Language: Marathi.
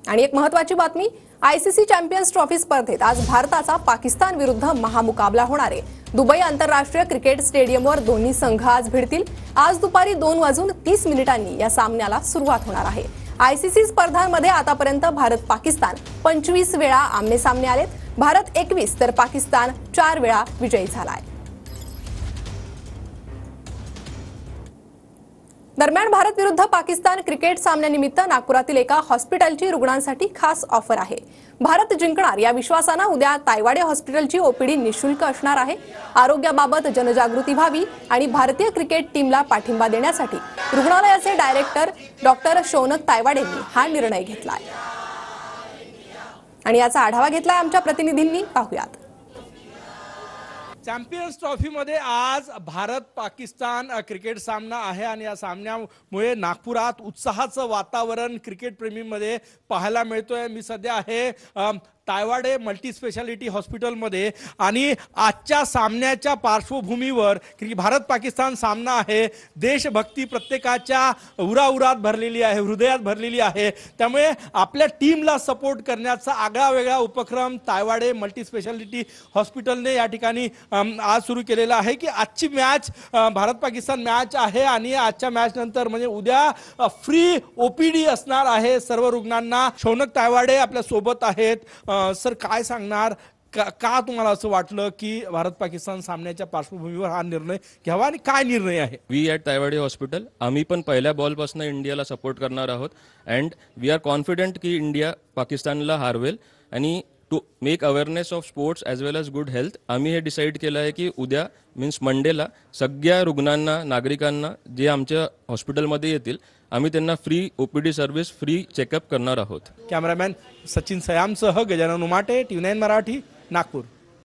आणि एक महत्त्वाची बातमी, आयसीसी चॅम्पियन्स ट्रॉफी स्पर्धेत आज भारताचा पाकिस्तान विरुद्ध महामुकाबला होणार आहे। दुबई आंतरराष्ट्रीय क्रिकेट स्टेडियमवर दोन्ही संघ आज भिडतील। आज दुपारी 2:30 या सामन्याला सुरुवात होणार आहे। आयसीसी स्पर्धांमध्ये आतापर्यंत भारत पाकिस्तान 25 वेळा आमने-सामने आलेत। भारत 21 तर पाकिस्तान 4 वेळा विजयी झाला आहे। दरम्यान भारत विरुद्ध पाकिस्तान क्रिकेट सामन्यानिमित्त नागपुरातील एका हॉस्पिटलची रुग्णांसाठी खास ऑफर आहे। भारत जिंकणार या विश्वासाने उद्या तायवाडे हॉस्पिटलची ओपीडी निशुल्क असणार आहे। आरोग्याबाबत जनजागृती व्हावी आणि भारतीय क्रिकेट टीमला पाठिंबा देण्यासाठी रुग्णालयाचे डायरेक्टर डॉक्टर शौनक तायवाडेंनी हा निर्णय घेतला आहे। आणि याचा आढावा घेतलाय आमच्या प्रतिनिधींनी, पाहूयात। चॅम्पियन्स ट्रॉफीमध्ये आज भारत पाकिस्तान क्रिकेट सामना आहे आणि या सामन्यामुळे नागपुरात उत्साहाचं वातावरण क्रिकेट प्रेमींमध्ये पाहायला मिळतोय। मी सध्या आहे तायवाडे मल्टी स्पेशालिटी हॉस्पिटलमध्ये आणि आजच्या सामन्याच्या पार्श्वभूमीवर भारत पाकिस्तान सामना आहे, देशभक्ती प्रत्येकाच्या उराउरात भरलेली आहे, हृदयात भरलेली आहे। त्यामुळे आपल्या टीमला सपोर्ट करण्याचा आगळा-वेगळा उपक्रम तायवाडे मल्टी स्पेशालिटी हॉस्पिटलने या ठिकाणी आज सुरू केलेला आहे की आजची मॅच भारत पाकिस्तान मॅच आहे आणि आजच्या मॅच नंतर म्हणजे उद्या फ्री ओपीडी असणार आहे सर्व रुग्णांना। शौनक तायवाडे आपल्या सोबत आहेत। सर, काय सांगणार, का तुम्हाला असं वाटलं की भारत पाकिस्तान सामन्याच्या पार्श्वभूमीवर हा निर्णय घ्यावा आणि काय निर्णय आहे? वी ॲट तायवाडे हॉस्पिटल आम्ही पण पहिल्या बॉलपासून इंडियाला सपोर्ट करणार आहोत अँड वी आर कॉन्फिडंट की इंडिया पाकिस्तानला हारवेल आणि to make awareness of sports as well as good health आम्ही हे डिसाईड केलं आहे की उद्या मीन्स मंडेला सगळ्या रुग्णांना नागरिकांना जे आमच्या हॉस्पिटलमध्ये येतील आम्ही त्यांना free OPD service free checkup करणार आहोत। कॅमेरामॅन सचिन सयामसह गजानन उमाटे, TV9 मराठी, नागपूर।